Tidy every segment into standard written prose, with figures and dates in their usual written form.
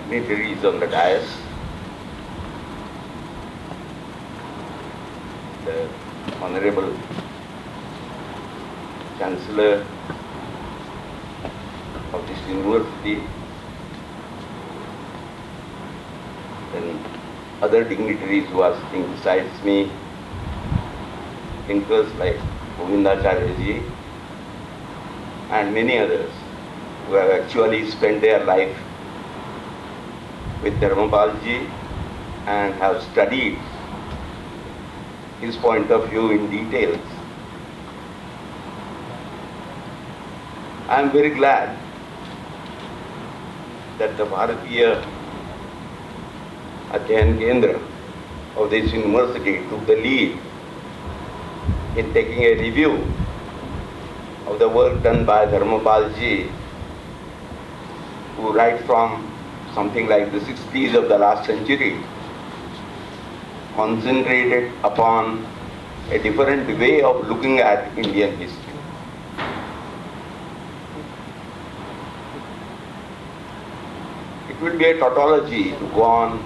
dignitaries on the dais, the Honorable Chancellor of this university, then other dignitaries who are sitting besides me, thinkers like Govindacharya and many others who have actually spent their life with Dharmapalji and have studied his point of view in details. I am very glad that the Bharatiya Adhyayan Kendra of this university took the lead in taking a review of the work done by Dharmapalji, who right from something like the 60s of the last century concentrated upon a different way of looking at Indian history. It will be a tautology to go on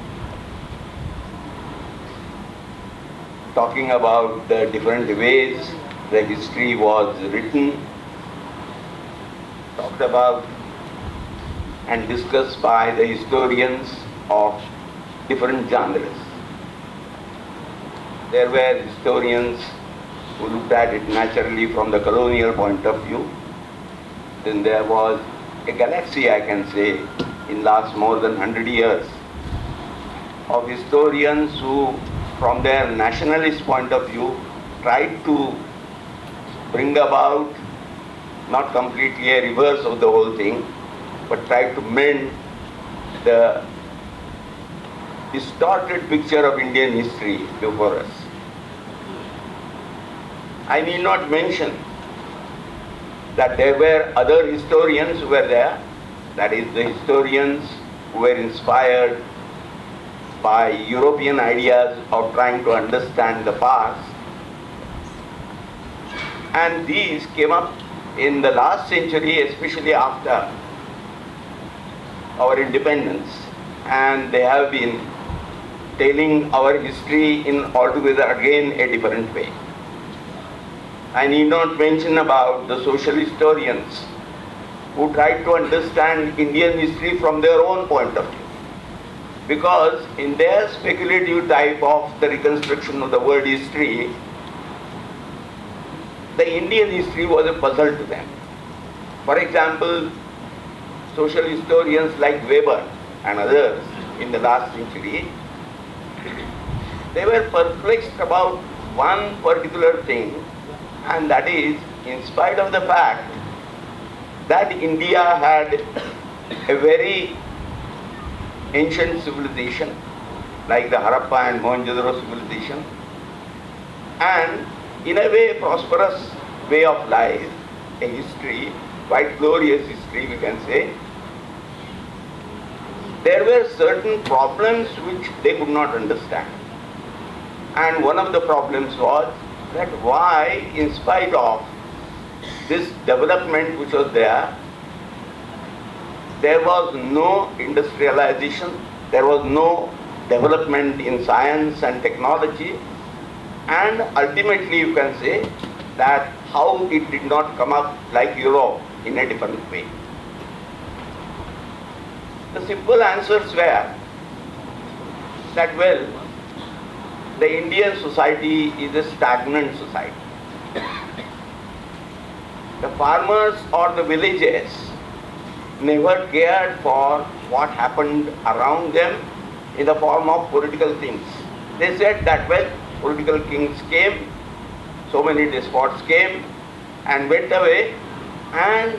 talking about the different ways the history was written, talked about and discussed by the historians of different genres. There were historians who looked at it naturally from the colonial point of view. Then there was a galaxy, I can say, in last more than 100 years of historians who, from their nationalist point of view, tried to bring about not completely a reverse of the whole thing, but tried to mend the distorted picture of Indian history before us. I need not mention that there were other historians who were there, that is, the historians who were inspired by European ideas of trying to understand the past. And these came up in the last century, especially after our independence, and they have been telling our history in altogether again a different way. I need not mention about the social historians who tried to understand Indian history from their own point of view, because in their speculative type of the reconstruction of the world history, the Indian history was a puzzle to them. For example, social historians like Weber and others in the last century, they were perplexed about one particular thing, and that is, in spite of the fact that India had a very ancient civilization like the Harappa and Mohenjo-daro civilization, and in a way prosperous way of life, a history, quite glorious history we can say, there were certain problems which they could not understand. And one of the problems was that why, in spite of this development which was there was no industrialization, there was no development in science and technology, and ultimately you can say that how it did not come up like Europe in a different way. The simple answers were that, well, the Indian society is a stagnant society. The farmers or the villages never cared for what happened around them in the form of political things. They said that, well, political kings came, so many despots came and went away, and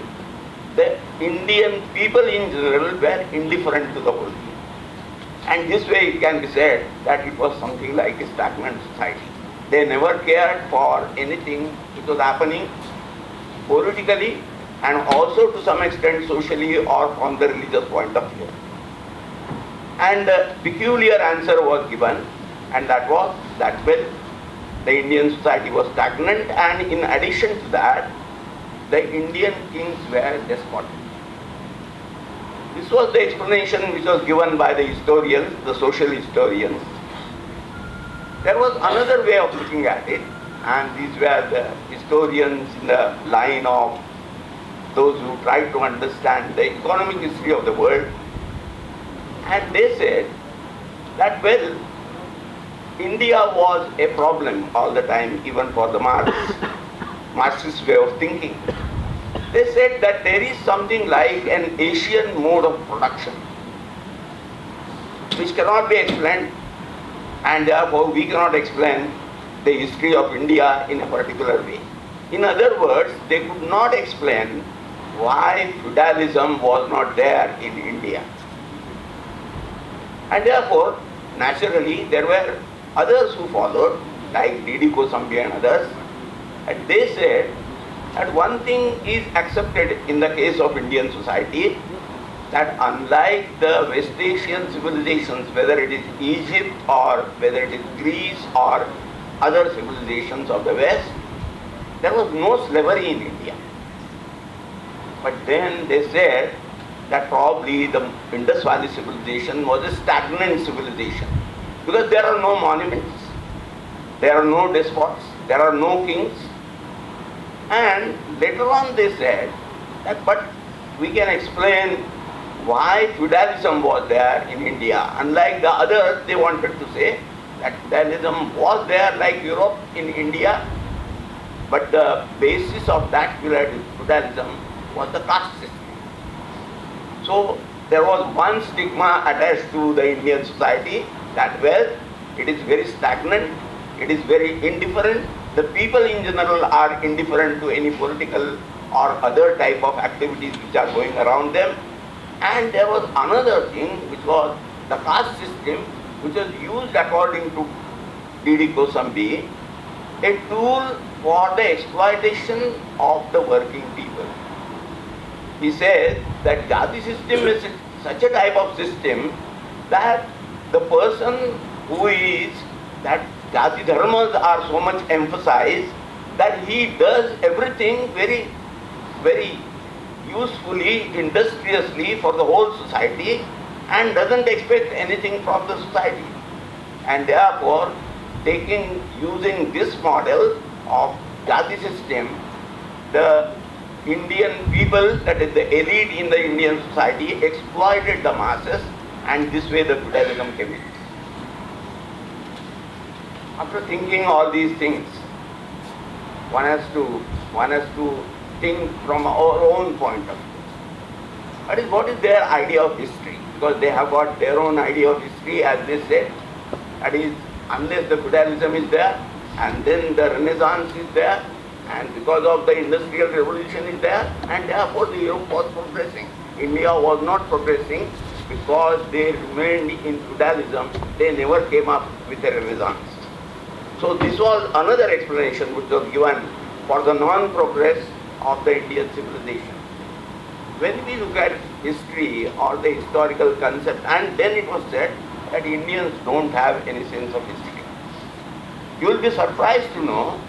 the Indian people in general were indifferent to the whole thing. And this way it can be said that it was something like a stagnant society. They never cared for anything which was happening politically and also to some extent socially or from the religious point of view. And a peculiar answer was given, and that was that, well, the Indian society was stagnant, and in addition to that, the Indian kings were despotic. this was the explanation which was given by the historians, the social historians. There was another way of looking at it, and these were the historians in the line of those who tried to understand the economic history of the world. And they said that, well, India was a problem all the time, even for the Marxist way of thinking. They said that there is something like an Asian mode of production which cannot be explained, and therefore we cannot explain the history of India in a particular way. In other words, they could not explain why feudalism was not there in India. And therefore, naturally, there were others who followed, like D.D. Kosambi and others, and they said that one thing is accepted in the case of Indian society, that unlike the West Asian civilizations, whether it is Egypt or whether it is Greece or other civilizations of the West, there was no slavery in India. But then they said that probably the Indus Valley civilization was a stagnant civilization, because there are no monuments, there are no despots, there are no kings. And later on they said that, but we can explain why feudalism was there in India. Unlike the others, they wanted to say that feudalism was there like Europe in India, but the basis of that feudalism was the caste system. So there was one stigma attached to the Indian society that, well, it is very stagnant, it is very indifferent, the people in general are indifferent to any political or other type of activities which are going around them. And there was another thing which was the caste system, which was used, according to D.D. Kosambi, a tool for the exploitation of the working people. He says that Jati system is such a type of system that the person who is, that Jati dharmas are so much emphasized that he does everything very, very usefully, industriously for the whole society and doesn't expect anything from the society. And therefore, using this model of Jati system, the Indian people, that is the elite in the Indian society, exploited the masses, and this way the feudalism came in. After thinking all these things, one has to think from our own point of view. What is their idea of history? Because they have got their own idea of history, as they said. That is, unless the feudalism is there, and then the Renaissance is there, and because of the Industrial Revolution is there, and therefore the Europe was progressing. India was not progressing because they remained in feudalism. They never came up with a Renaissance. So this was another explanation which was given for the non-progress of the Indian civilization. When we look at history or the historical concept, and then it was said that Indians don't have any sense of history. You will be surprised to know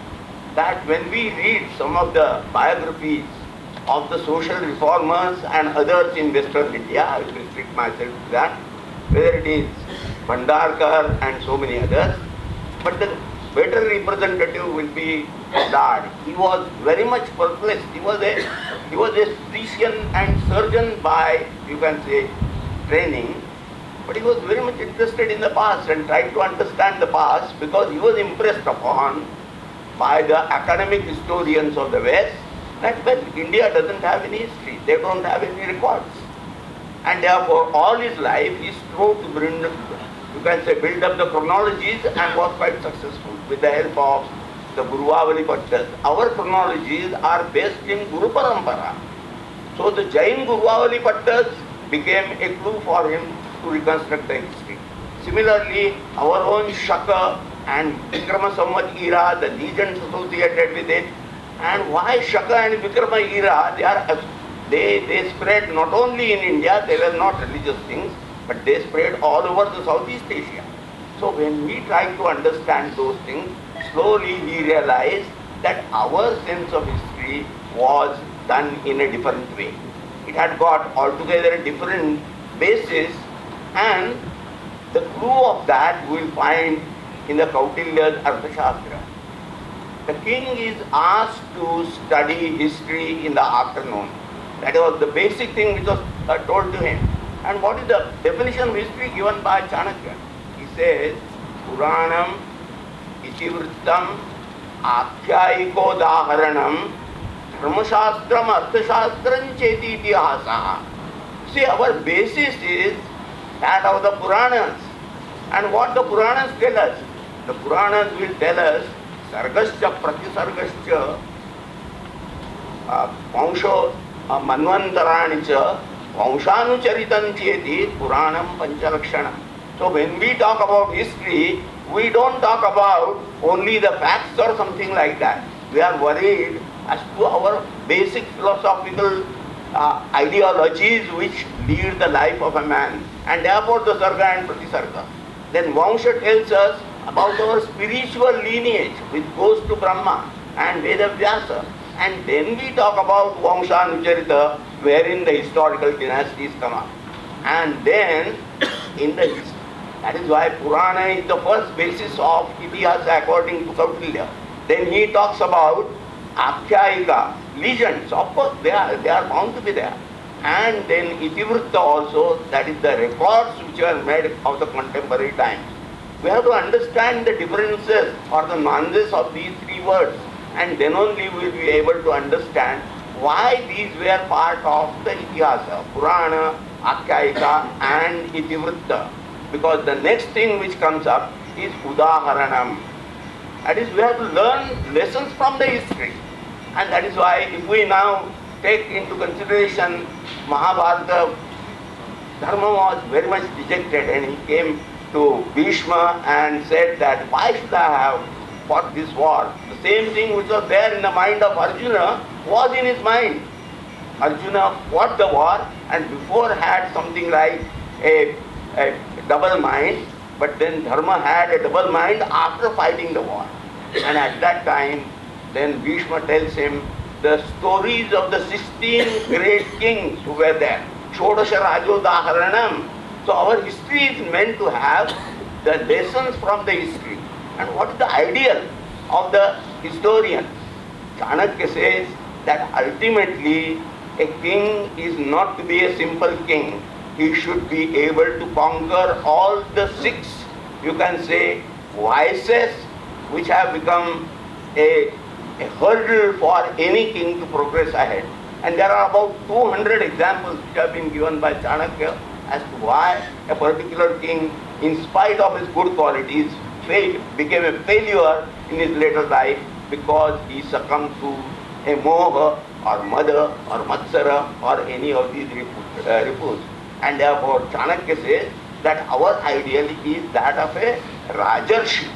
that when we read some of the biographies of the social reformers and others in Western India, I will restrict myself to that, whether it is Bhandarkar and so many others, but the better representative will be Dad. He was very much perplexed. He was a physician and surgeon by, you can say, training, but he was very much interested in the past and tried to understand the past, because he was impressed upon by the academic historians of the West that, well, India doesn't have any history, they don't have any records. And therefore, all his life he strove to build up the chronologies, and was quite successful with the help of the Guruvavali Pattas. Our chronologies are based in Guru Parampara. So the Jain Guruvavali Pattas became a clue for him to reconstruct the history. Similarly, our own Shaka and Vikrama Samvat era, the legends associated with it, and why Shaka and Vikrama era, they spread not only in India, they were not religious things, but they spread all over the Southeast Asia. So when we try to understand those things, slowly we realize that our sense of history was done in a different way. It had got altogether a different basis, and the clue of that we will find in the Kautilya's Arthashastra. The king is asked to study history in the afternoon. That was the basic thing which was told to him. And what is the definition of history given by Chanakya? He says, Puranam, Itivrittam, Akhyayiko Daharanam, Dharmashastram, Arthashastram, Cheti Itihasa. See, our basis is that of the Puranas. And what the Puranas tell us? The Puranas will tell us, Sargascha Pratisargascha, Vangsho Manvantaranicha, Vangshanucharitan Cheti, Puranam Panchalakshanam. So when we talk about history, we don't talk about only the facts or something like that. We are worried as to our basic philosophical ideologies which lead the life of a man, and therefore the Sarga and Pratisarga. Then Vangsha tells us about our spiritual lineage which goes to Brahma and Veda Vyasa. And then we talk about Vangshanucharita, wherein the historical dynasties come up. And then in the history. That is why Purana is the first basis of Itihasa according to Kautilya. Then he talks about Akhyayika, legends. Of course, they are bound to be there. And then Itivritta also, that is the records which are made of the contemporary times. We have to understand the differences or the nuances of these three words, and then only we will be able to understand why these were part of the Itihasa, Purana, Akhyayika and Itivritta. Because the next thing which comes up is Udaharanam. That is, we have to learn lessons from the history. And that is why if we now take into consideration Mahabharata, Dharma was very much dejected, and he came to Bhishma and said that why should I have fought this war? The same thing which was there in the mind of Arjuna was in his mind. Arjuna fought the war and before had something like a double mind, but then Dharma had a double mind after fighting the war. And at that time, then Bhishma tells him the stories of the 16 great kings who were there. Shodasha Rajodaharanam. So our history is meant to have the lessons from the history. And what is the ideal of the historian? Chanakya says that ultimately a king is not to be a simple king. He should be able to conquer all the 6, you can say, vices which have become a hurdle for any king to progress ahead. And there are about 200 examples which have been given by Chanakya as to why a particular king, in spite of his good qualities, became a failure in his later life because he succumbed to a moha or mada or matsara or any of these ripus. And therefore Chanakya says that our ideal is that of a Rajarshi.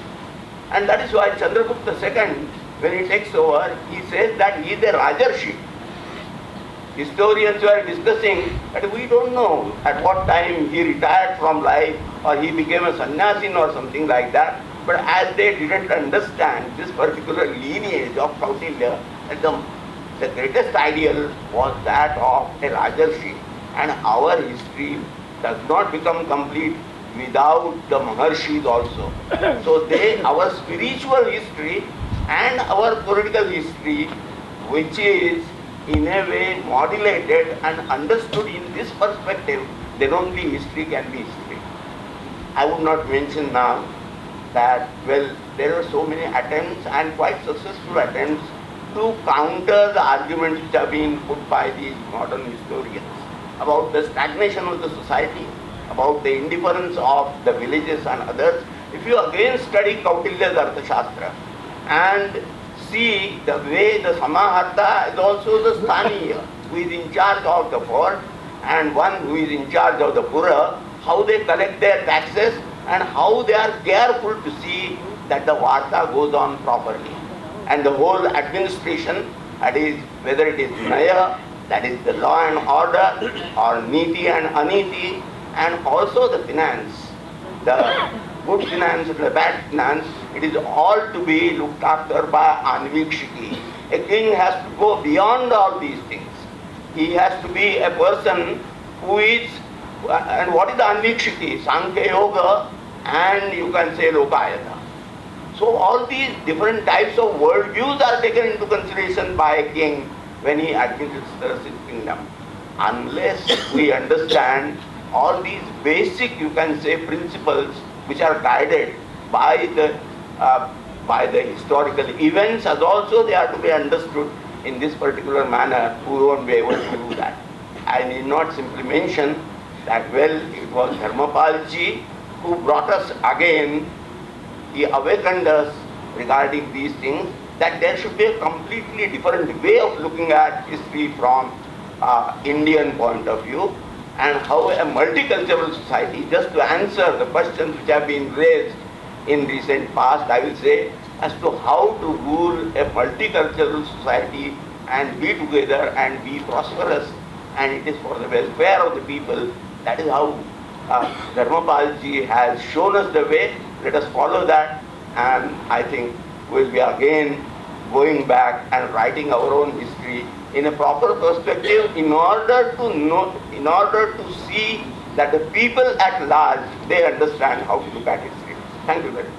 And that is why Chandragupta II, when he takes over, he says that he is a Rajarshi. Historians were discussing that we don't know at what time he retired from life or he became a sannyasin or something like that. But as they didn't understand this particular lineage of Kautilya, the greatest ideal was that of a Rajarshi. And our history does not become complete without the Maharshis also. So our spiritual history and our political history, which is in a way modulated and understood in this perspective, then only history can be history. I would not mention now that, well, there are so many attempts and quite successful attempts to counter the arguments which have been put by these modern historians about the stagnation of the society, about the indifference of the villages and others. If you again study Kautilya's Arthashastra and see the way the Samaharta is also the Sthaniya, who is in charge of the fort, and one who is in charge of the Pura, how they collect their taxes and how they are careful to see that the Varta goes on properly. And the whole administration, that is, whether it is Naya, that is the law and order, or Niti and Aniti, and also the finance, the good finance and the bad finance, it is all to be looked after by Anvikshiki. A king has to go beyond all these things. He has to be a person who is, and what is the Anvikshiti? Sankhya Yoga and you can say Lokayata. So all these different types of worldviews are taken into consideration by a king when he administers his kingdom. Unless we understand all these basic, you can say, principles which are guided by the historical events, as also they are to be understood in this particular manner, we won't be able to do that. I need not simply mention that, well, it was Dharmapalji who brought us again, he awakened us regarding these things, that there should be a completely different way of looking at history from Indian point of view, and how a multicultural society, just to answer the questions which have been raised in recent past, I will say, as to how to rule a multicultural society and be together and be prosperous, and it is for the welfare of the people. That is how Dharmapalji has shown us the way. Let us follow that, and I think we will be again going back and writing our own history in a proper perspective, in order to know, in order to see that the people at large, they understand how to look at history. Thank you very much.